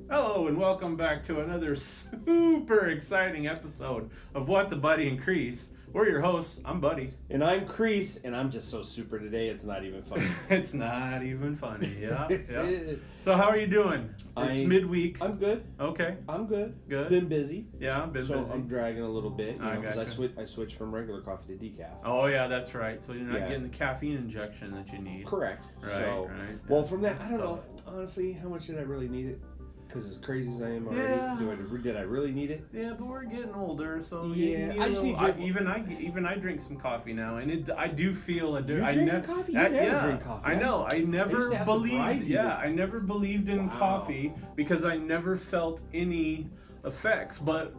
Hello and welcome back to another super exciting episode of What the Buddy and Kreese. We're your hosts. I'm Buddy. And I'm Kreese, and I'm just so super today, it's not even funny. It's not even funny, yeah. So how are you doing? It's midweek. I'm good. Okay. I'm good. Good. Been busy. Yeah, been busy. So I'm dragging a little bit, because gotcha. I switched from regular coffee to decaf. Oh yeah, that's right. So you're not getting the caffeine injection that you need. Correct. Right, so, right. Well, from that, That's I don't tough. know, honestly, how much did I really need it? Because as crazy as I am already, Yeah. did I really need it? Yeah, but we're getting older, so Yeah, you I just need drink. even I drink some coffee now, and I do feel a You I drink coffee? You never drink coffee. I know. I never used to have to bribe believed. you. Yeah, I never believed in Wow. coffee because I never felt any effects. But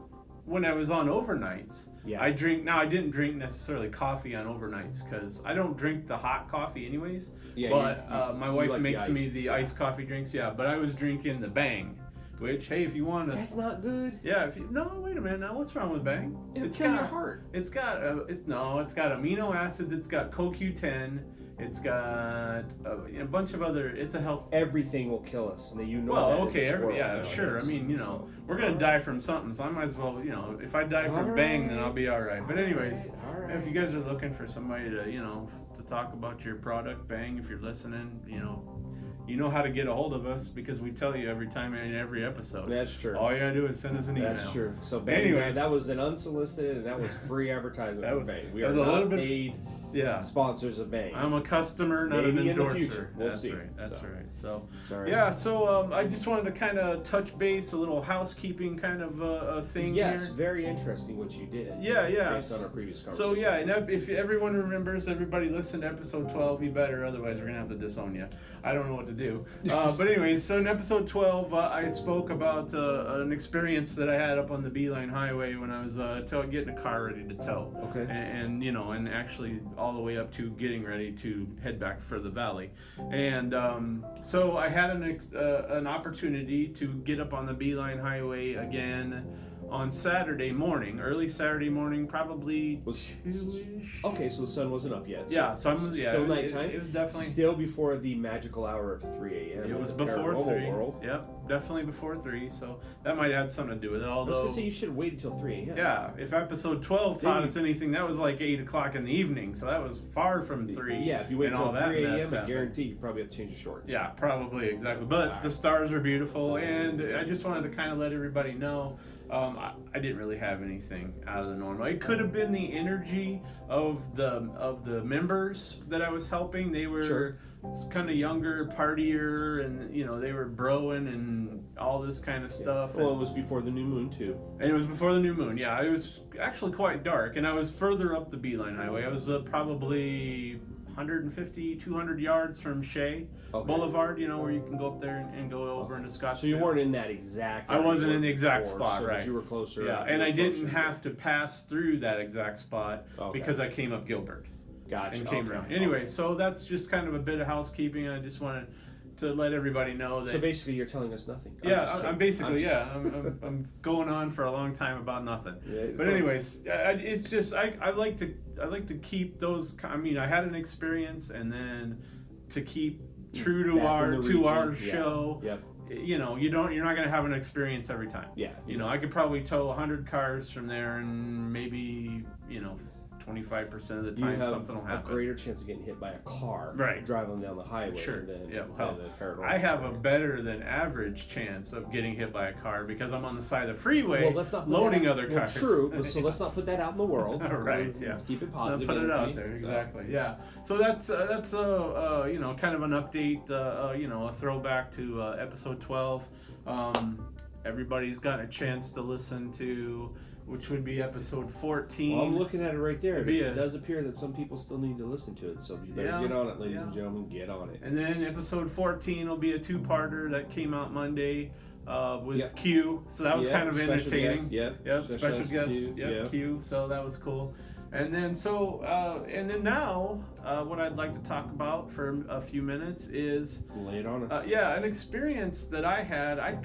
when I was on overnights, Yeah. I drink. Now I didn't drink necessarily coffee on overnights because I don't drink the hot coffee anyways. Yeah, but my wife like the makes me iced, the iced coffee drinks. Yeah, but I was drinking the Bang. Which, hey, if you want to... That's not good. Yeah, if you... No, wait a minute. Now, what's wrong with Bang? It'll kill your heart. It's got... it's got amino acids. It's got CoQ10. It's got a bunch of other... It's a health... Everything will kill us. And you know Well, that okay, in this world yeah, sure. I nowadays. mean, we're going to die from something, so I might as well, if I die from Bang, then I'll be all right. But anyways, all right. if you guys are looking for somebody to, to talk about your product, Bang, if you're listening, you know how to get a hold of us because we tell you every time in every episode. That's true. All you gotta do is send us an email. That's true. So Bang, Anyways. that was an unsolicited and that was free advertisement That for was- Bang. We that are was a not little bit- paid Yeah. sponsors of Bang. I'm a customer, not Maybe an in the endorser. future. We'll That's see. right. That's So. right. So Sorry. yeah. So I just wanted to kind of touch base, a little housekeeping kind of thing Yes, here. very interesting what you did. Yeah. Based on our previous conversation. So yeah, and if everyone remembers, everybody listened to episode 12, you better, otherwise we're gonna have to disown you. I don't know what to do. But anyways, so in episode 12, I spoke about an experience that I had up on the Beeline Highway when I was getting a car ready to tow. Okay. And and actually all the way up to getting ready to head back for the valley. And so I had an opportunity to get up on the Beeline Highway again on Saturday morning, early Saturday morning, probably two-ish. Okay, so the sun wasn't up yet. So Yeah, so I'm still nighttime. It was definitely still before the magical hour of 3 a.m. It was in the before paranormal 3. World. Yep, definitely before 3. So that might have something to do with it. I was Although, gonna say you should have waited until 3 a.m. yeah, if episode 12 taught us anything, that was like 8 o'clock in the evening. So that was far from 3. Yeah, if you wait and until all that 3 mess a.m., I happened. guarantee you probably have to change your shorts. Yeah, probably, exactly. But Wow. the stars are beautiful, and I just wanted to kind of let everybody know I didn't really have anything out of the normal. It could have been the energy of the members that I was helping. They were kind of younger, partier, and they were broing and all this kind of stuff. Well, it was before the new moon too. And it was before the new moon. Yeah, it was actually quite dark, and I was further up the Beeline Highway. I was probably 150, 200 yards from Shea Boulevard, where you can go up there and go over into Scottsdale. So you weren't in that exact. I wasn't in the exact before, spot, so right? But you were closer. Yeah, and I didn't have to pass through that exact spot Okay. because I came up Gilbert Gotcha. and came Okay. around. Anyway, so that's just kind of a bit of housekeeping. I just wanted to let everybody know that. So basically, you're telling us nothing. I'm basically I'm going on for a long time about nothing. Yeah, But anyways, it's just I like to keep those. I mean, I had an experience, and then to keep true to our show. Yep. You're not gonna have an experience every time. Yeah. I could probably tow 100 cars from there, and maybe 25% of the time something will a happen. greater chance of getting hit by a car Right. driving down the highway Sure. than, Yeah, than well, a paranormal I have a experience. better than average chance of getting hit by a car because I'm on the side of the freeway Well, let's not put loading that, other cars. True. So let's not put that out in the world. Right, Let's keep it So positive. put it out energy. there, So- exactly. Yeah. So that's kind of an update. A throwback to episode 12. Everybody's gotten a chance to listen to, which would be episode 14. Well, I'm looking at it right there. It'd be It does appear that some people still need to listen to it, so you better get on it, ladies and gentlemen. Get on it. And then episode 14 will be a 2-parter that came out Monday with Q. So that was kind of special entertaining. guest, yep. Special guest. Q, Yep, Q. So that was cool. And then now, what I'd like to talk about for a few minutes is Lay it on us. an experience that I had. I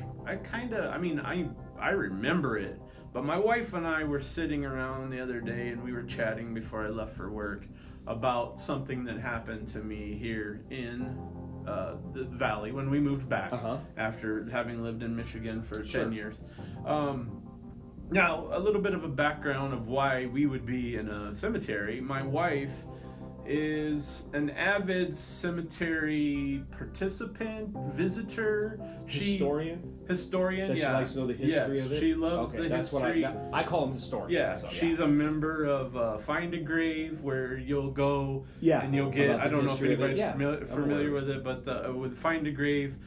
remember it, but my wife and I were sitting around the other day and we were chatting before I left for work about something that happened to me here in the Valley when we moved back after having lived in Michigan for 10 years. Now, a little bit of a background of why we would be in a cemetery. My wife is an avid cemetery participant, visitor. Historian? Historian, She likes to know the history of it? She loves the that's history. What I call them historians. Yeah, so, she's a member of Find a Grave, where you'll go and you'll get, I don't know if anybody's familiar with it, but with Find a Grave,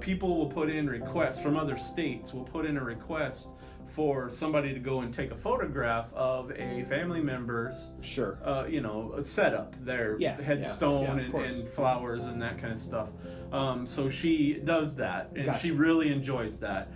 people will put in requests from other states, will put in a request for somebody to go and take a photograph of a family member's setup, their headstone and flowers and that kind of stuff. So she does that, and she really enjoys that.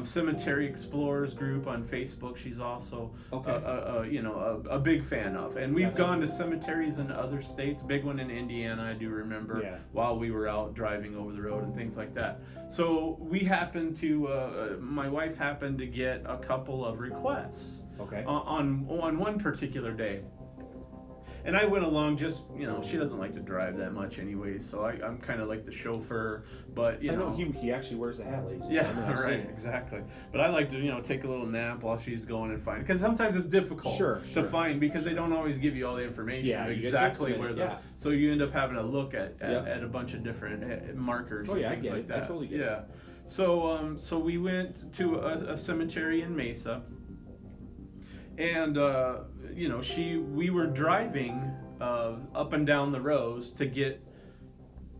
Cemetery Explorers group on Facebook, she's also a big fan of, and we've gone to cemeteries in other states. Big one in Indiana, I do remember, while we were out driving over the road and things like that. So we happened to, my wife happened to get a couple of requests on one particular day. And I went along, just, she doesn't like to drive that much anyway, so I'm kind of like the chauffeur, but, I know he actually wears the hat, ladies. Right, exactly. But I like to, take a little nap while she's going and find, because sometimes it's difficult to find, because they don't always give you all the information exactly where so you end up having to look at a bunch of different markers and things like that. I totally get it. So we went to a cemetery in Mesa, and we were driving up and down the rows to get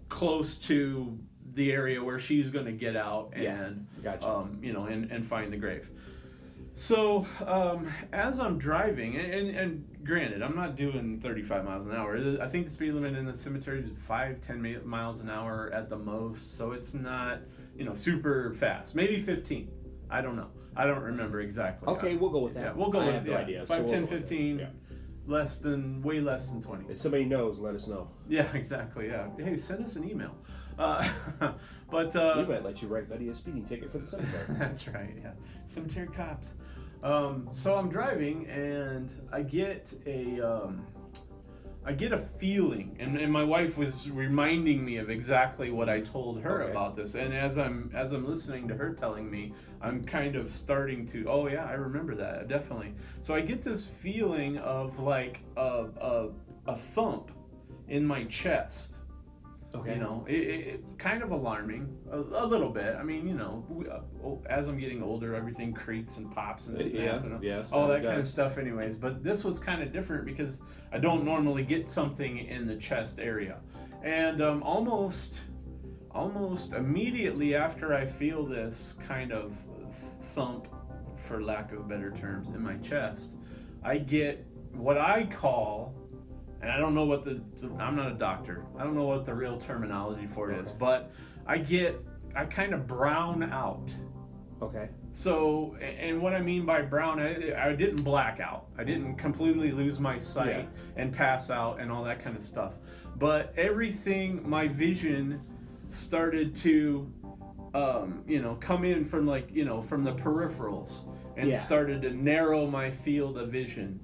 close to the area where she's going to get out and and find the grave. So as I'm driving, and granted, I'm not doing 35 miles an hour. I think the speed limit in the cemetery is 5-10 miles an hour at the most, so it's not super fast. Maybe 15. I don't know. I don't remember exactly. Okay, we'll go with that. Yeah, we'll go with have no idea. 5, 10, 15, way less than 20. If somebody knows, let us know. Yeah, exactly. Yeah. Hey, send us an email. But we might let you write Betty a speeding ticket for the cemetery. That's right. Yeah, cemetery cops. So I'm driving, and I get a feeling, and my wife was reminding me of exactly what I told her about this. And as I'm listening to her telling me, I'm kind of starting to, I remember that, definitely. So I get this feeling of like a thump in my chest. It kind of alarming, a little bit. I mean, as I'm getting older, everything creaks and pops and snaps and all that kind of stuff anyways. But this was kind of different because I don't normally get something in the chest area. And almost immediately after I feel this kind of thump, for lack of better terms, in my chest, I get what I call, and I don't know what I'm not a doctor, I don't know what the real terminology for it is, but I kind of brown out. Okay. So, and what I mean by brown, I didn't black out. I didn't completely lose my sight and pass out and all that kind of stuff. But everything, my vision started to, come in from from the peripherals. And started to narrow my field of vision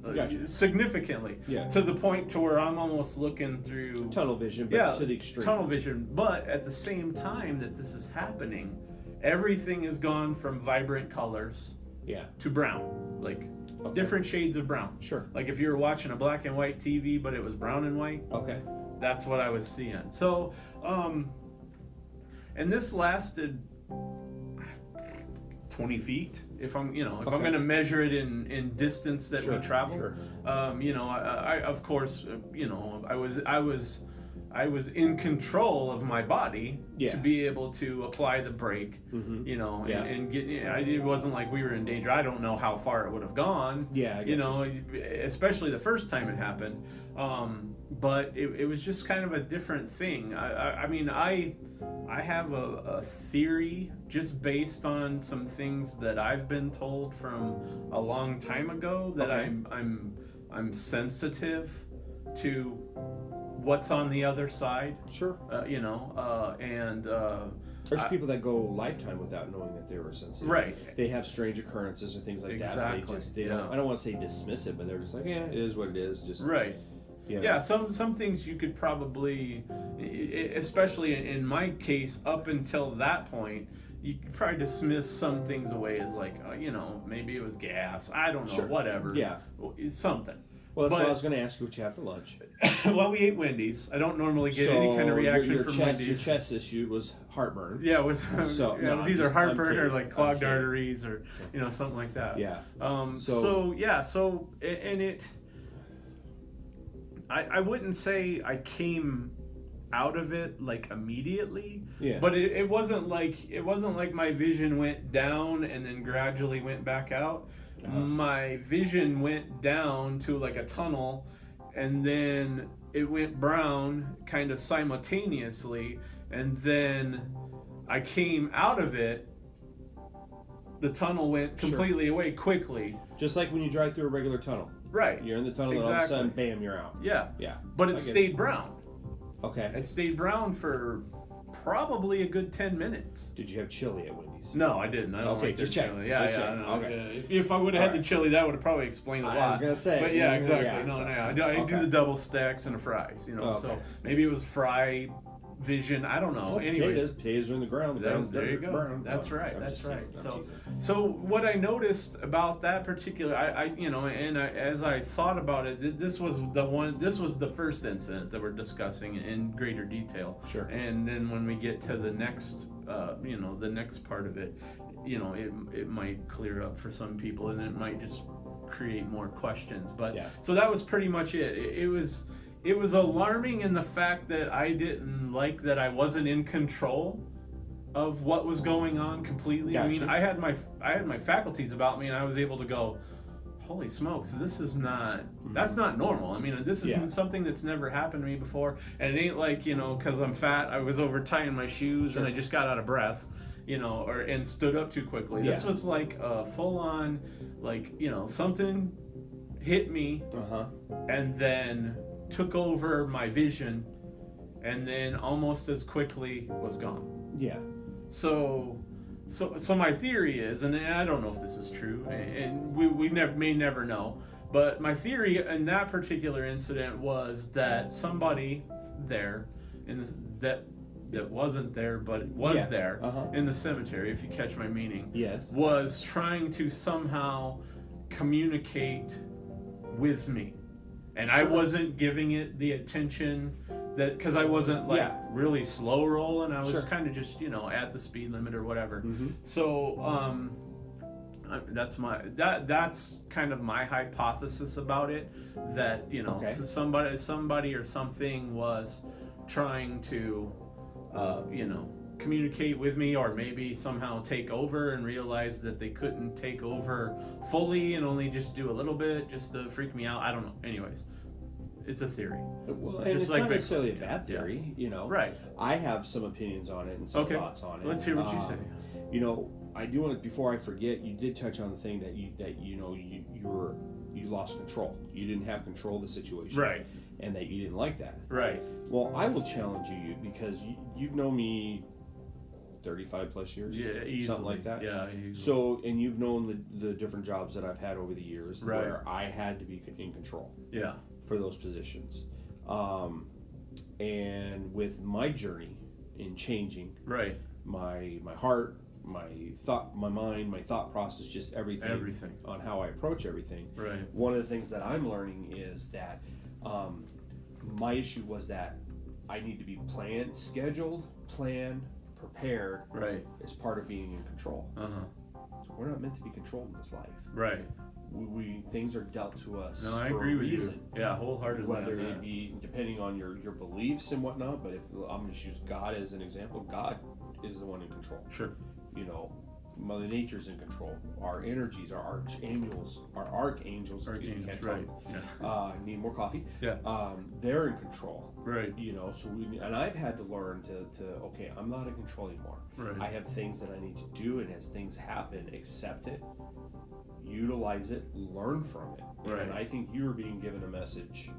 significantly to the point to where I'm almost looking through tunnel vision, but to the extreme. Tunnel vision, but at the same time that this is happening, everything has gone from vibrant colors to brown, like different shades of brown. Sure. Like if you were watching a black and white TV, but it was brown and white. Okay. That's what I was seeing. So, and this lasted 20 feet. If I'm, I'm going to measure it in distance that we travel, I of course, I was in control of my body to be able to apply the brake, and get. It wasn't like we were in danger. I don't know how far it would have gone. Especially the first time it happened. But it was just kind of a different thing. I have a theory just based on some things that I've been told from a long time ago that I'm sensitive to what's on the other side. Sure. There's people that go a lifetime without knowing that they were sensitive. Right. They have strange occurrences or things like that. Exactly. They don't. I don't want to say dismiss it, but they're just like, it is what it is. Just right. Yeah, some things you could probably, especially in my case, up until that point, you could probably dismiss some things away as like, maybe it was gas. I don't know, whatever. Yeah. It's something. Well, that's what I was going to ask you what you have for lunch. Well, we ate Wendy's. I don't normally get any kind of reaction from Wendy's. Your chest issue was heartburn. Yeah, it was either heartburn or like clogged arteries or something like that. Yeah. I wouldn't say I came out of it like immediately. Yeah. But it wasn't like my vision went down and then gradually went back out. My vision went down to like a tunnel, and then it went brown kind of simultaneously, and then I came out of it. The tunnel went completely away quickly. Just like when you drive through a regular tunnel. Right. You're in the tunnel and all of a sudden, bam, you're out. Yeah. Yeah. But it stayed brown. Okay. It stayed brown for probably a good 10 minutes. Did you have chili at Wendy's? No, I didn't. I don't like just their check. chili. Yeah. Okay. If I would have had the chili, that would have probably explained a lot. I was gonna say. But yeah, exactly. I do the double stacks and the fries. So maybe it was fry vision. I don't know. Well, Anyways, potatoes are in the ground. There you go. Brown. That's right. So what I noticed about that particular, as I thought about it, this was the first incident that we're discussing in greater detail. Sure. And then when we get to the next, the next part of it, it might clear up for some people, and it might just create more questions. But so that was pretty much it. It was alarming in the fact that I didn't like that I wasn't in control of what was going on completely. Gotcha. I mean, I had my faculties about me, and I was able to go, holy smokes, that's not normal. I mean, this is something that's never happened to me before, and it ain't like, because I'm fat, I was over tying my shoes and I just got out of breath, and stood up too quickly. This was like a full on, like, something hit me, and then took over my vision, and then almost as quickly was gone. Yeah. So my theory is, and I don't know if this is true, and we may never know, but my theory in that particular incident was that somebody there that wasn't there but was there in the cemetery, if you catch my meaning, was trying to somehow communicate with me. And I wasn't giving it the attention that, because I wasn't really slow rolling. I was kind of just, at the speed limit or whatever. So that's kind of my hypothesis about it. That somebody or something was trying to communicate with me, or maybe somehow take over, and realize that they couldn't take over fully and only just do a little bit just to freak me out. I don't know. Anyways, it's a theory. Well, and it's like not necessarily a bad theory, Right. I have some opinions on it and some thoughts on it. Let's hear what you say. I do want to, before I forget, you did touch on the thing that you lost control. You didn't have control of the situation. Right. And that you didn't like that. Right. Well, I will challenge you because you've known me 35 plus years, easily. Something like that. Yeah, easily. So, and you've known the different jobs that I've had over the years where I had to be in control. Yeah. For those positions, and with my journey in changing, my heart, my thought, my mind, my thought process, just everything on how I approach everything. Right. One of the things that I'm learning is that my issue was that I need to be scheduled, planned, prepared. Right. As part of being in control. We're not meant to be controlled in this life. Right. We things are dealt to us. No, I for agree a with reason. you. Yeah, wholeheartedly. Whether it be depending on your beliefs and whatnot, but if I'm going to use God as an example, God is the one in control. Sure. Mother Nature's in control. Our energies, our archangels, right. Yeah. Need more coffee. Yeah. They're in control. Right. So and I've had to learn to okay, I'm not in control anymore. Right. I have things that I need to do, and as things happen, accept it, utilize it, learn from it. Right. And I think you were being given a message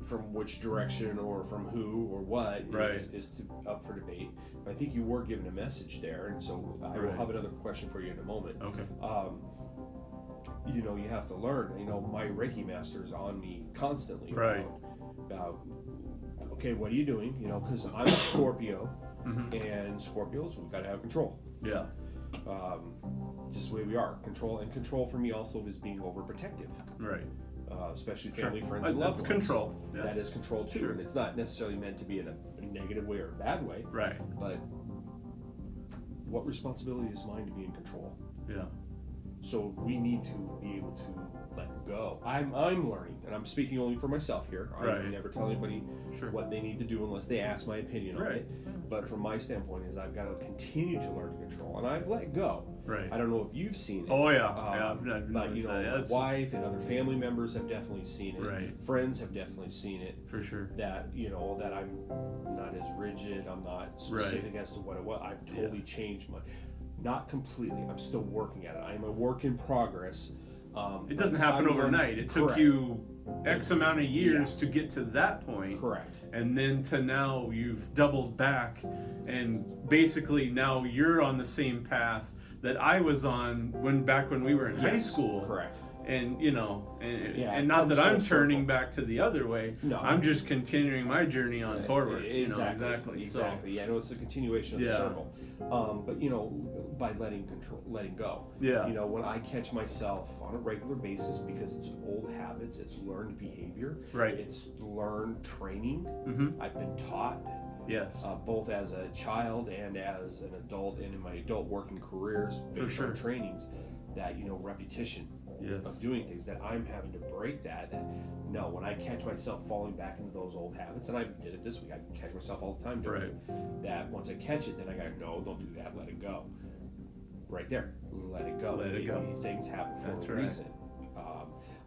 from which direction or from who or what is up for debate. But I think you were given a message there, and so I will have another question for you in a moment. Okay. you know, you have to learn. You know, my Reiki master is on me constantly about okay, what are you doing? You know, because I'm a Scorpio, and Scorpios, we've got to have control. Yeah. Just the way we are. Control for me also is being overprotective. Right. Especially family, friends, and loved ones. That's control. Yeah. That is control too, and it's not necessarily meant to be in a negative way or a bad way. Right. But what responsibility is mine to be in control? Yeah. So we need to be able to let go. I'm learning, and I'm speaking only for myself here. I never tell anybody what they need to do unless they ask my opinion on it. But from my standpoint is I've got to continue to learn to control, and I've let go. Right. I don't know if you've seen it. Oh yeah. But you know, my wife and other family members have definitely seen it. Right. Friends have definitely seen it. For sure. That you know that I'm not as rigid. I'm not specific as to what it was. I've totally changed my. Not completely. I'm still working at it. I'm a work in progress. It doesn't happen overnight. It took you X amount of years to get to that point. Correct. And then to now you've doubled back, and basically now you're on the same path that I was on back when we were in high school. Correct. And you know, and not that I'm turning back to the other way. No, I'm just continuing my journey on forward. Exactly. So, yeah, no, it's a continuation of the circle. But you know, by letting go. Yeah. You know, when I catch myself on a regular basis, because it's old habits, it's learned behavior. Right. It's learned training. Mm-hmm. I've been taught. Yes. Both as a child and as an adult, and in my adult working careers, based on trainings, that you know, repetition. Yes. Of doing things, that I'm having to break that no, when I catch myself falling back into those old habits, and I did it this week, I catch myself all the time doing it, that once I catch it, then I gotta no, don't do that, let it go. Right there, let it go. Let it go. Things happen for a reason.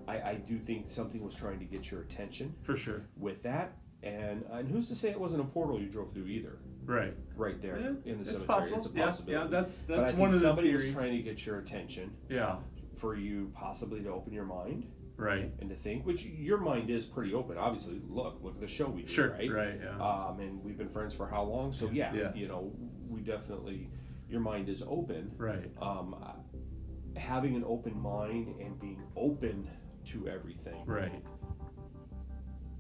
I do think something was trying to get your attention. For sure. With that, and who's to say it wasn't a portal you drove through either? Right. Right there in the cemetery. Possible. It's a possibility. Yeah, that's one of the somebody theories. Was trying to get your attention. Yeah. For you possibly to open your mind, right, and to think, which your mind is pretty open. Obviously, look at the show we do, right? Right, yeah. And we've been friends for how long? So yeah, you know, we definitely, your mind is open, right? Having an open mind and being open to everything, right,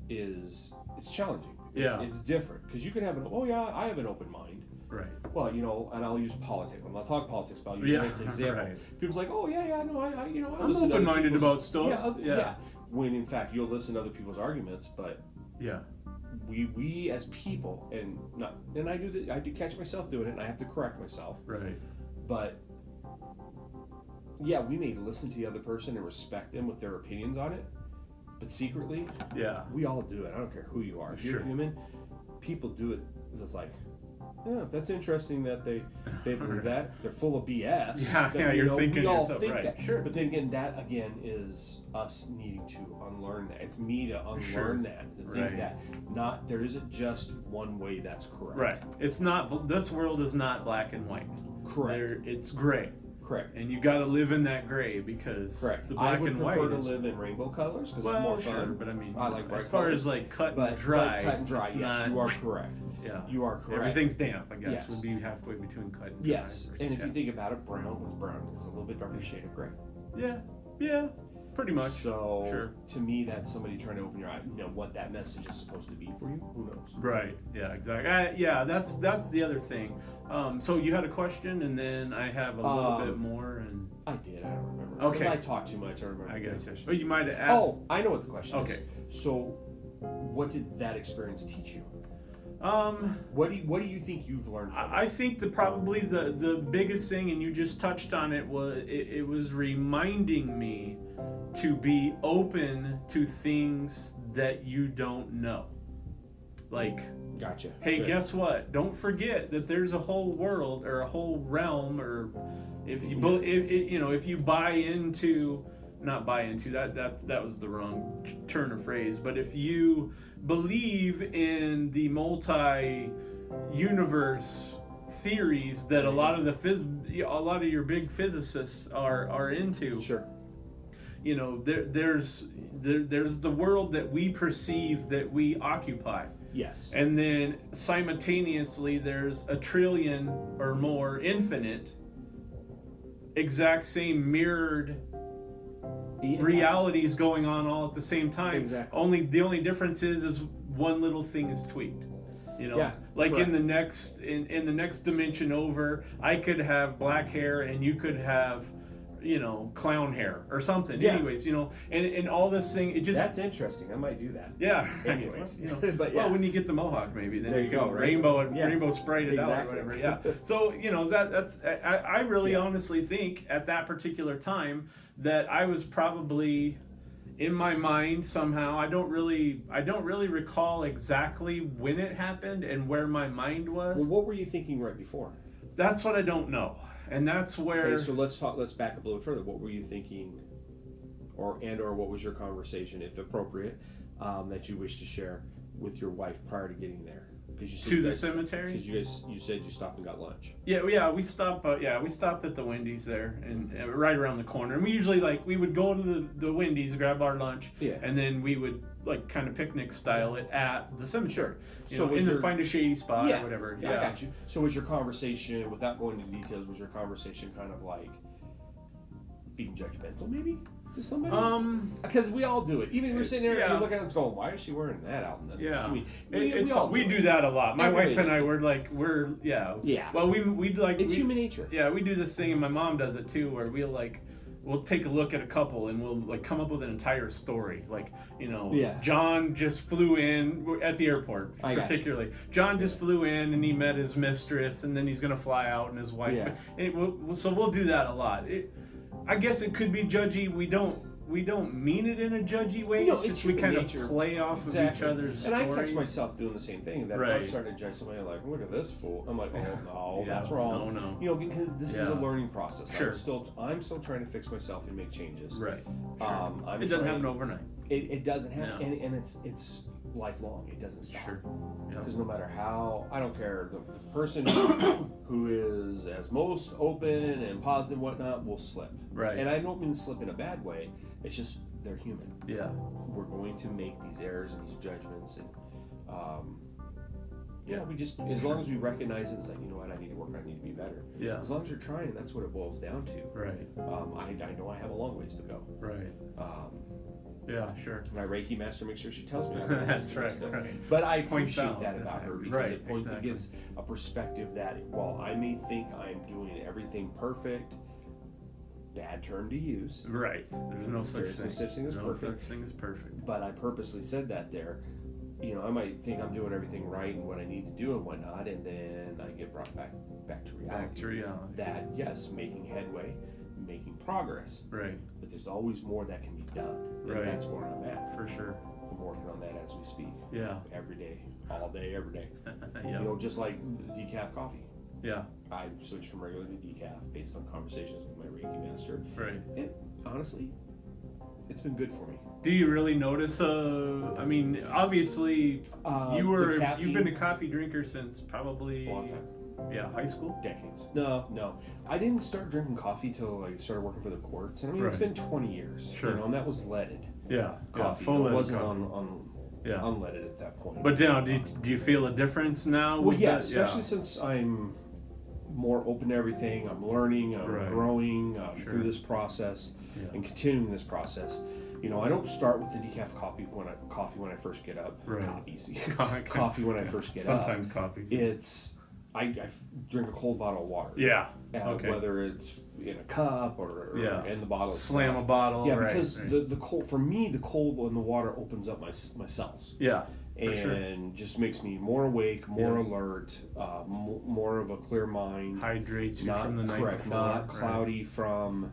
it's challenging. It's different because you can have I have an open mind. Right. Well, you know, and I'll use politics. I'm not talking politics, but I'll use it as an example. Right. People's like, oh yeah, no, I'm open-minded about stuff. Yeah. When in fact you'll listen to other people's arguments, but we as people, and I do catch myself doing it, and I have to correct myself. Right. But we may listen to the other person and respect them with their opinions on it, but secretly, we all do it. I don't care who you are. If you're human, people do it just like. Yeah, that's interesting that they believe that. They're full of BS. You're thinking we all think that. Sure. But then again, that again is us needing to unlearn that. It's me to unlearn that, to think that there isn't just one way that's correct. Right. It's not. This world is not black and white. Correct. It's gray. Correct. And you got to live in that gray because the black and white. I would prefer to live in rainbow colors because it's more fun. But I mean, I like bright as far colors. As like cut and dry. Cut and dry. Yes, you are correct. Yeah, you are correct. Everything's damp, I guess. Would be halfway between cut and dry. Yes, and if you think about it, brown with brown, it's a little bit darker shade of gray. Yeah, pretty much. So, to me, that's somebody trying to open your eye. You know what that message is supposed to be for you? Who knows? Right. Yeah. Exactly. That's the other thing. So you had a question, and then I have a little bit more, and I did. I don't remember. Okay. I talked too much. I don't remember. I got you. Oh, you might have asked. Oh, I know what the question is. Okay. So, what did that experience teach you? What do you think you've learned from it? I think probably the biggest thing, and you just touched on it, was it was reminding me to be open to things that you don't know. Like, gotcha. Hey, good. Guess what? Don't forget that there's a whole world or a whole realm, or if you if you buy into. Not buy into that was the wrong turn of phrase, but if you believe in the multi-universe theories that a lot of your big physicists are into, sure, you know, there's the world that we perceive, that we occupy. Yes. And then simultaneously there's a trillion or more, infinite, exact same mirrored realities going on all at the same time. Exactly. The only difference is one little thing is tweaked. You know, like correct. in the next dimension over, I could have black hair and you could have, you know, clown hair or something. Yeah. Anyways, you know, and all this thing, it just, that's interesting. I might do that. Yeah. Anyways, you know, but well, when you get the mohawk, maybe then there you go. Right? Rainbow, rainbow sprayed it out or whatever. Yeah. So you know that's I really honestly think at that particular time that I was probably, in my mind somehow, I don't really recall exactly when it happened and where my mind was. Well, what were you thinking right before? That's what I don't know. And that's where. Okay, so let's back up a little further. What were you thinking, or what was your conversation, if appropriate, that you wish to share with your wife prior to getting there? To the cemetery. Because you said you stopped and got lunch. Yeah, we stopped. We stopped at the Wendy's there, and right around the corner. And we usually we would go to the Wendy's, grab our lunch, and then we would kind of picnic style it at the cemetery. Sure. Find a shady spot or whatever. Yeah, I got you. So was your conversation, without going into details, was your conversation kind of like being judgmental, maybe? To somebody? Because we all do it. Even we're sitting there and you're looking at us going, why is she wearing that out in the we do that a lot. My wife and I we're yeah. Well, it's human nature. Yeah, we do this thing, and my mom does it too, where we'll take a look at a couple and we'll come up with an entire story. John just flew in at the airport, particularly. John just flew in and he met his mistress, and then he's gonna fly out and his wife. Yeah. So we'll do that a lot. I guess it could be judgy. We don't mean it in a judgy way. No, it's just we kind of play off of each other's stories. And I catch myself doing the same thing. That if I'm starting to judge somebody, I'm like, look at this fool. I'm like, oh no, that's wrong. No. You know, because this is a learning process. Sure. I'm still trying to fix myself and make changes. Right. Sure. It doesn't happen overnight. It doesn't happen, and it's lifelong. It doesn't stop. Sure. Because no matter how, I don't care, the person who is as most open and positive and whatnot will slip. Right. And I don't mean slip in a bad way. It's just they're human. Yeah. We're going to make these errors and these judgments, and we just, as long as we recognize it and say, you know what, I need to work, I need to be better. Yeah. As long as you're trying, that's what it boils down to. Right. I know I have a long ways to go. Right. Yeah, sure. My Reiki master makes sure she tells me. That's right. But I appreciate that about her, because it gives exactly. a perspective that while I may think I'm doing everything perfect, bad term to use. Right. There's no such thing as perfect. But I purposely said that there. You know, I might think I'm doing everything right and what I need to do and whatnot, and then I get brought back to reality. Back to reality. That, yes, making headway, making progress. Right. But there's always more that can be done. And that's where I'm at. For sure. I'm working on that as we speak. Yeah. Every day. All day, every day. Yep. You know, just like decaf coffee. Yeah. I switched from regular to decaf based on conversations with my Reiki master. Right. And honestly, it's been good for me. Do you really notice? I mean, obviously, you've been a coffee drinker since probably a long time. Yeah, high school. Decades. No. I didn't start drinking coffee till I started working for the courts. And I mean, it's been 20 years. Sure. You know, and that was leaded. Yeah. Coffee. Full it wasn't coffee. unleaded at that point. But now, do you feel a difference now? Well, yeah, especially since I'm more open to everything. I'm learning. I'm growing through this process and continuing this process. You know, I don't start with the decaf coffee when I first get up. Right. Coffee when I first get up. Sometimes coffee. It's I drink a cold bottle of water. Yeah. Whether it's in a cup or in the bottle. Slam a bottle. Yeah, because the cold, for me, the cold in the water opens up my cells. Yeah. And just makes me more awake, more alert, more of a clear mind. Hydrates you from the night before. Not cloudy from.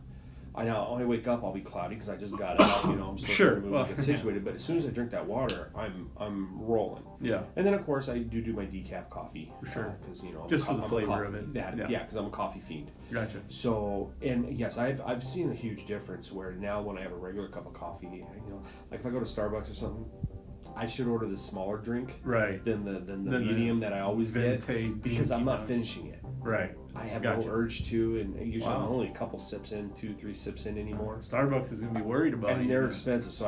I know when I wake up, I'll be cloudy because I just got up. You know, I'm still trying to get situated. But as soon as I drink that water, I'm rolling. Yeah. And then of course I do my decaf coffee. Sure. Because you know, just for the flavor of it. Yeah, because I'm a coffee fiend. Gotcha. So, and yes, I've seen a huge difference where now when I have a regular cup of coffee, you know, like if I go to Starbucks or something, I should order the smaller drink, right? Than the medium that I always get, because I'm not finishing it. Right. I have no urge to, and usually I'm only a couple sips in, 2-3 sips in anymore. Starbucks is gonna be worried about it. And they're expensive, so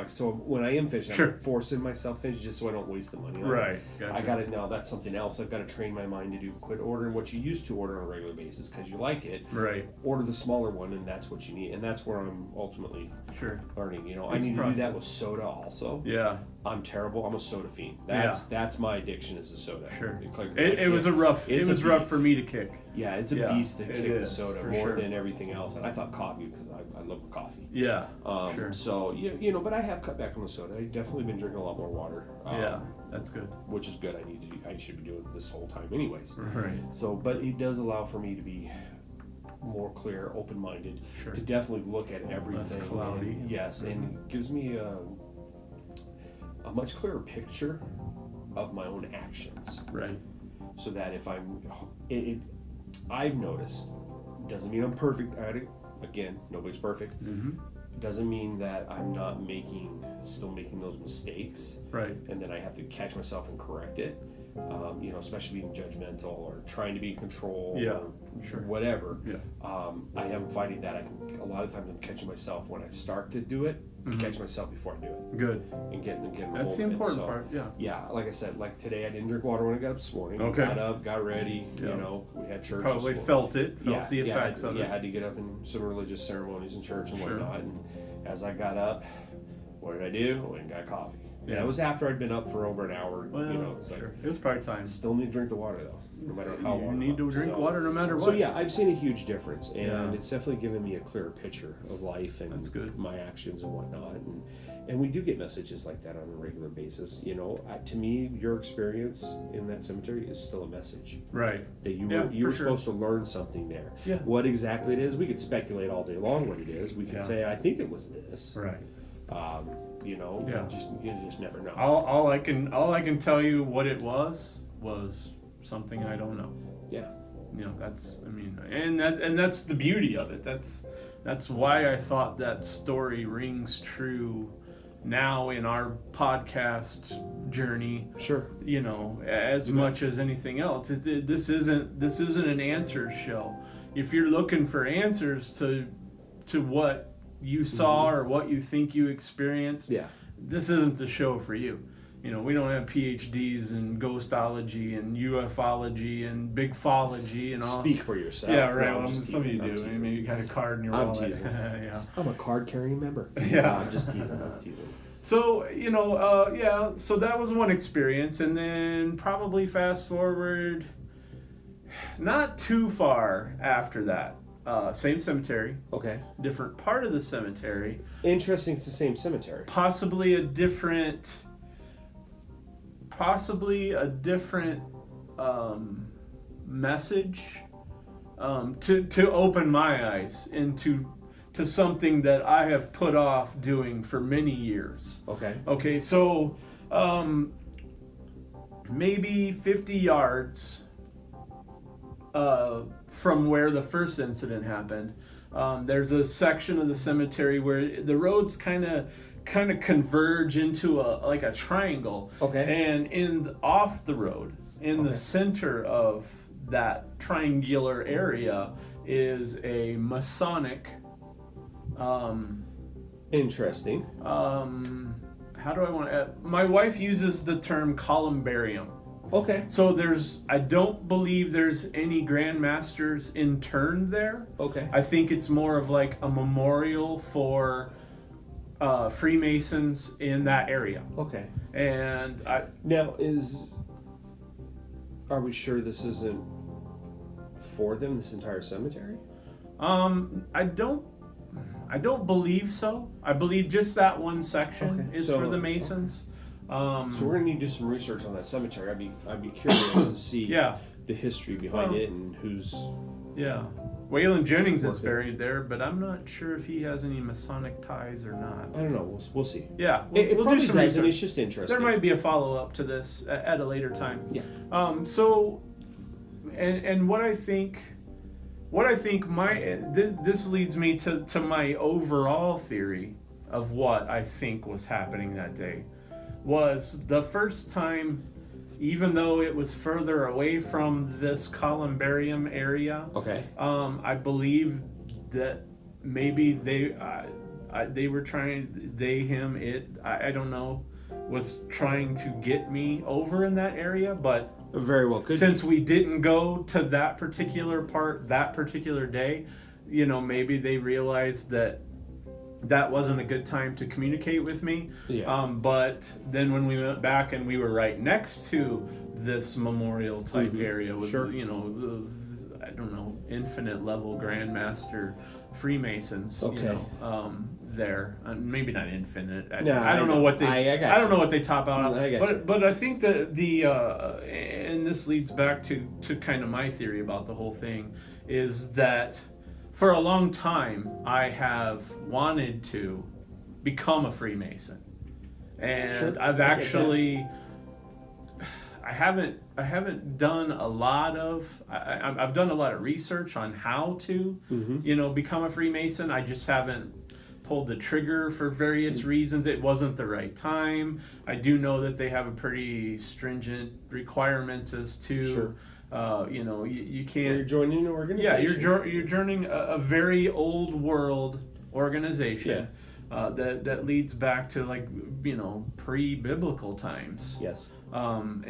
so when I am fishing, I'm forcing myself fish just so I don't waste the money. Right. Gotcha. Now that's something else I've got to train my mind to do. Quit ordering what you used to order on a regular basis because you like it. Right. Order the smaller one, and that's what you need, and that's where I'm ultimately learning. I need to do that with soda also. Yeah. I'm terrible. I'm a soda fiend. That's my addiction is the soda. Sure. It was rough for me to kick. Yeah, it's a beast to kick the soda more than everything else. And I thought coffee because I love coffee. Yeah. So but I have cut back on the soda. I've definitely been drinking a lot more water. That's good. Which is good. I should be doing this whole time anyways. Right. So, but it does allow for me to be more clear, open-minded, to definitely look at everything. Less cloudy. And it gives me a much clearer picture of my own actions. Right. So that if I've noticed, doesn't mean I'm perfect at it. Again, nobody's perfect. Mm-hmm. Doesn't mean that I'm not still making those mistakes. Right. And then I have to catch myself and correct it. Especially being judgmental or trying to be in control. Or whatever. Yeah. I am fighting that. A lot of times I'm catching myself when I start to do it. Catch myself before I do it. Good. And getting that's the important part. Yeah. Yeah. Like I said, like today I didn't drink water when I got up this morning. Okay. Got up, got ready. Yeah. We had church. Probably felt the effects of it. Yeah, I had to get up in some religious ceremonies in church and whatnot. And as I got up, what did I do? I went and got coffee. Yeah, it was after I'd been up for over an hour. Well, it was probably time. Still need to drink the water though, no matter how long. You need to drink water no matter what. So yeah, I've seen a huge difference, and it's definitely given me a clearer picture of life and my actions and whatnot. And we do get messages like that on a regular basis. To me, your experience in that cemetery is still a message. Right. That you were supposed to learn something there. Yeah. What exactly it is, we could speculate all day long what it is. We could say, I think it was this. Right. You just never know. All I can tell you what it was something I don't know. Yeah. And that's the beauty of it. That's why I thought that story rings true now in our podcast journey. Sure. As much as anything else. This isn't an answer show. If you're looking for answers to what you saw or what you think you experienced, this isn't the show for you. We don't have PhDs in ghostology and ufology and bigfology and all. Speak for yourself. Yeah, right. No, some of you do. Maybe you got a card in your wallet. I'm teasing. Yeah. I'm a card-carrying member. Yeah. No, I'm just teasing. So, so that was one experience. And then probably fast forward not too far after that. Same cemetery. Okay. Different part of the cemetery. Interesting, it's the same cemetery. Possibly a different message to open my eyes into something that I have put off doing for many years. Okay, so maybe 50 yards from where the first incident happened, there's a section of the cemetery where the roads kind of converge into a triangle. Okay. And off the road, in the center of that triangular area, is a Masonic. Interesting. How do I want to? My wife uses the term columbarium. Okay. So I don't believe there's any Grand Masters interned there. Okay. I think it's more of like a memorial for Freemasons in that area. Okay. And are we sure this isn't for them, this entire cemetery? I don't believe so. I believe just that one section is for the Masons. So we're gonna need to do some research on that cemetery. I'd be curious to see the history behind it and who's. Yeah, Waylon Jennings is buried there, but I'm not sure if he has any Masonic ties or not. I don't know. We'll see. Yeah, we'll do some research. It's just interesting. There might be a follow up to this at a later time. Yeah. So, and what I think this leads me to my overall theory of what I think was happening that day. Was the first time even though it was further away from this columbarium area. Okay. I believe that maybe they were trying, him, it, I don't know, was trying to get me over in that area, but very well could since we didn't go to that particular part that particular day, maybe they realized that wasn't a good time to communicate with me. Yeah. But then when we went back and we were right next to this memorial type area with, Sure. I don't know, infinite level Grandmaster Freemasons, Okay. There, maybe not infinite. I don't know what they. I don't know what they top out. But I think that and this leads back to kind of my theory about the whole thing, is that for a long time I have wanted to become a Freemason, and Sure. I've actually. I haven't done a lot of. I've done a lot of research on how to, become a Freemason. I just haven't pulled the trigger for various reasons. It wasn't the right time. I do know that they have a pretty stringent requirements as to, Sure. You can't. You're joining an organization. Yeah, you're joining a very old world organization. Yeah. That leads back to pre-biblical times. Yes. And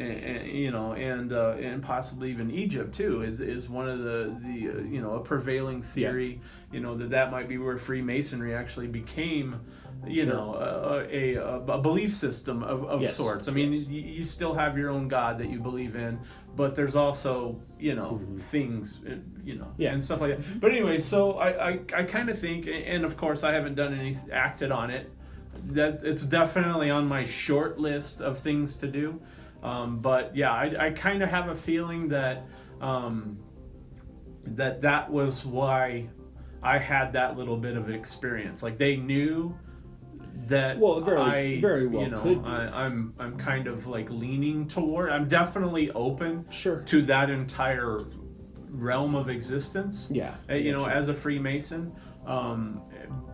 possibly even Egypt too is one of the a prevailing theory. That might be where Freemasonry actually became, a belief system of Yes. sorts. I mean, you still have your own God that you believe in, but there's also things, and stuff like that. But anyway, so I kind of think, and of course I haven't acted on it. That it's definitely on my short list of things to do, but yeah, I kind of have a feeling that that was why I had that little bit of experience. Like they knew that very well could be. I'm kind of like leaning toward. I'm definitely open to that entire realm of existence. Yeah, as a Freemason.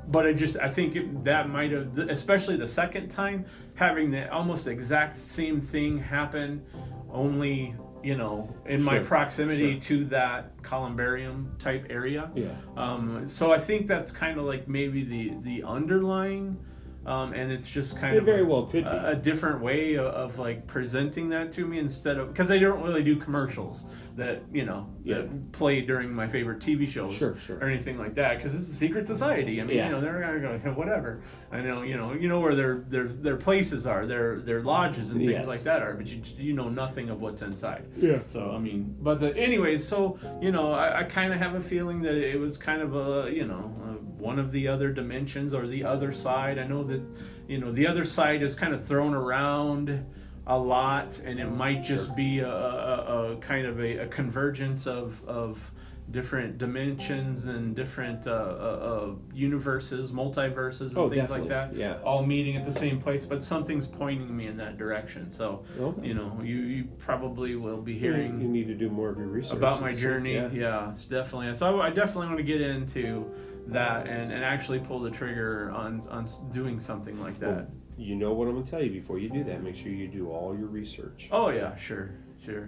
But I think that might have, especially the second time, having the almost exact same thing happen, only in my proximity to that columbarium type area. Yeah. So I think that's kind of like maybe the underlying. And it's just kind of very well could be a different way of like presenting that to me, instead of, because they don't really do commercials that that play during my favorite TV shows or anything like that, because it's a secret society. I mean, they're gonna go whatever. I know, where their places are, their lodges and things like that are, but you know nothing of what's inside. Yeah. So I mean, but anyways, so I kind of have a feeling that it was kind of one of the other dimensions or the other side. I know that the other side is kind of thrown around a lot, and it might just be a kind of a convergence of different dimensions and different universes, multiverses, and things like that. Yeah. All meeting at the same place, but something's pointing me in that direction. So you probably will be hearing. You need to do more of your research about my journey. Yeah, it's definitely. So I definitely want to get into that and actually pull the trigger on doing something like that. Well, you know what I'm going to tell you before you do that. Make sure you do all your research. Oh yeah, sure.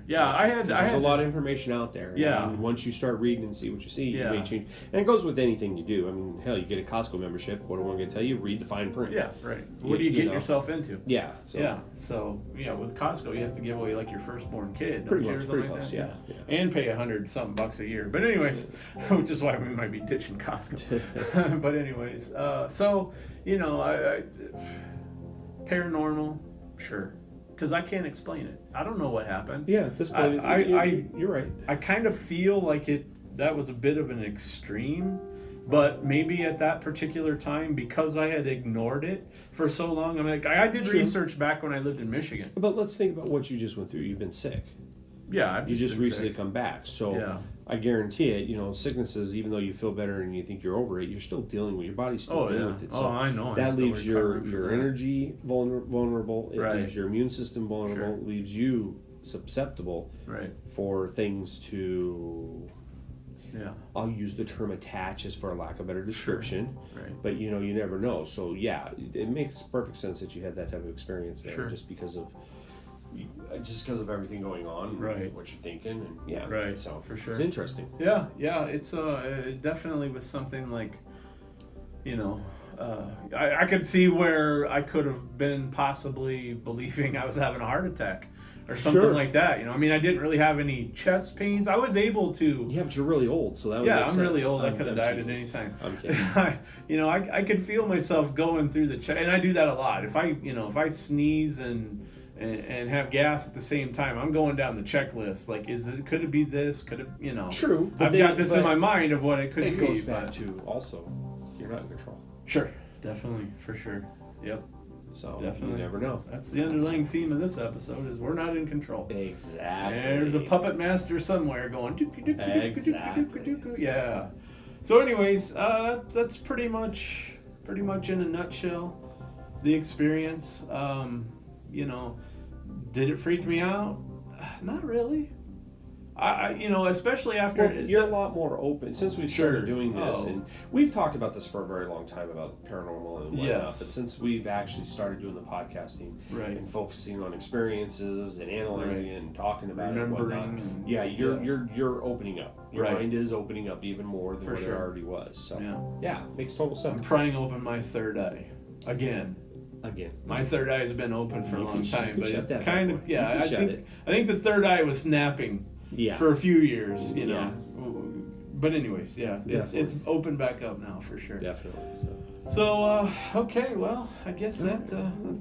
Yeah, There's a lot of information out there. Yeah. And once you start reading and see what you see, Yeah. you may change. And it goes with anything you do. I mean, hell, you get a Costco membership. What am I going to tell you? Read the fine print. Yeah, right. What do you get yourself into? Yeah. So with Costco, you have to give away like your firstborn kid. Pretty close. Yeah. And pay $100-something bucks a year. But anyways, which is why we might be ditching Costco. But anyways, I paranormal, sure. Because I can't explain it. I don't know what happened. Yeah, at this point, you're right. I kind of feel like that was a bit of an extreme, but maybe at that particular time, because I had ignored it for so long, I did research back when I lived in Michigan. But let's think about what you just went through. You've been sick. Yeah, you just recently come back. So I guarantee it, sicknesses, even though you feel better and you think you're over it, you're still dealing with, your body's still dealing with it. So I know. That leaves your energy vulnerable. It leaves your immune system vulnerable. It leaves you susceptible for things to, I'll use the term attach as for lack of a better description. But you never know. So it makes perfect sense that you had that type of experience there just because of, just because of everything going on, right? What you're thinking, and yeah, right. So for sure, it's interesting. Yeah, it's it definitely was something like, you know, I could see where I could have been possibly believing I was having a heart attack or something like that. You know, I mean, I didn't really have any chest pains. I was able to. Yeah, but you're really old, so that would yeah, make I'm sense. really old. I could have died at any time. I'm kidding. You know, I could feel myself going through the chest, and I do that a lot. If I sneeze and have gas at the same time, I'm going down the checklist. Like, could it be this? Could it, you know? True. I've got this in my mind of what it could be. It goes back to also, you're not in control. Sure. Definitely, for sure. Yep. So definitely, you never know. That's the underlying theme of this episode: is we're not in control. Exactly. There's a puppet master somewhere going. Exactly. Yeah. So, anyways, that's pretty much in a nutshell the experience. You know, did it freak me out? Not really. I you know, especially after you're a lot more open since we've started doing this, and we've talked about this for a very long time about paranormal and whatnot. But since we've actually started doing the podcasting and focusing on experiences and analyzing it and talking about it, and whatnot, you're opening up. Your mind is opening up even more than what it already was. So makes total sense. I'm prying open my third eye again. My third eye has been open for a long time, but it kind of I think the third eye was snapping. For a few years, you know. But anyways, it's open back up now for sure. Definitely. So okay, well, I guess that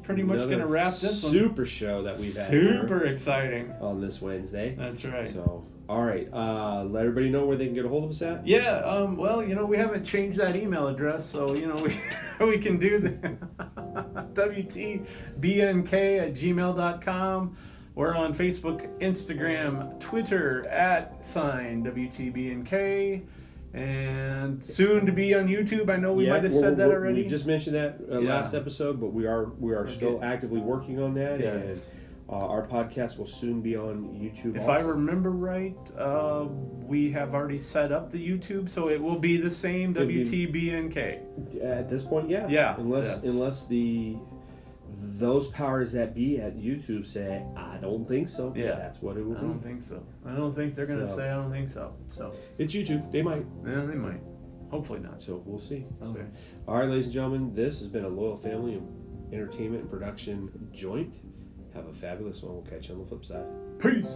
pretty much going to wrap this super show that we've had. Super exciting on this Wednesday. That's right. So, all right, let everybody know where they can get a hold of us at. Yeah. Well, you know, we haven't changed that email address, so you know we can do the WTBNK@gmail.com. We're on Facebook, Instagram, Twitter @WTBNK, and soon to be on YouTube. I know we might have said that already. We just mentioned that last episode, but we are still actively working on that. Yes. And our podcast will soon be on YouTube. If I remember right, we have already set up the YouTube, so it will be the same WTBNK. At this point, yeah. Yeah. Unless those powers that be at YouTube say, I don't think so. Yeah. That's what it will be. I don't think so. I don't think they're going to say I don't think so. So it's YouTube. They might. Yeah, they might. Hopefully not. So we'll see. Okay. So, all right, ladies and gentlemen, this has been a Loyal Family Entertainment and Production joint. Have a fabulous one. We'll catch you on the flip side. Peace.